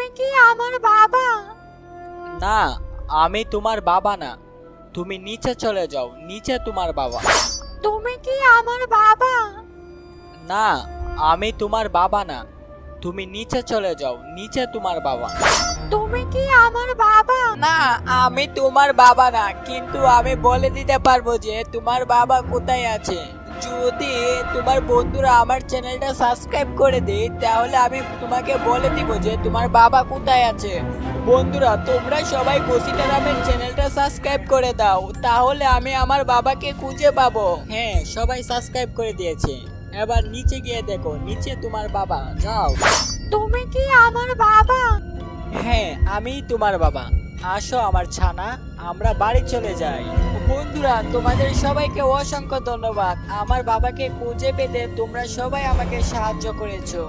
তুমি কি আমার বাবা? না, আমি তোমার বাবা না। তুমি নিচে চলে যাও, নিচে তোমার বাবা। তুমি কি আমার বাবা? না, আমি তোমার বাবা না। তুমি নিচে চলে যাও, নিচে তোমার বাবা। তুমি কি আমার বাবা? না, আমি তোমার বাবা না, কিন্তু আমি বলে দিতে পারবো যে তোমার বাবা কোথায় আছে। যদি তোমার বন্ধুরা আমার চ্যানেলটা সাবস্ক্রাইব করে দেয় তাহলে আমি তোমাকে বলে দিব যে তোমার বাবা কোথায় আছে। বন্ধুরা, তোমরা সবাই বসিটারামের চ্যানেলটা সাবস্ক্রাইব করে দাও, তাহলে আমি আমার বাবাকে খুঁজে পাবো। হ্যাঁ, সবাই সাবস্ক্রাইব করে দিয়েছে। এবার নিচে গিয়ে দেখো, নিচে তোমার বাবা। যাও। তুমি কি আমার বাবা? হ্যাঁ, আমি তোমার বাবা। আসো আমার ছানা, আমরা বাড়ি চলে যাই। বন্ধুরা, তোমাদের সবাইকে অসংখ্য ধন্যবাদ। আমার বাবাকে খুঁজে পেতে তোমরা সবাই আমাকে সাহায্য করেছো।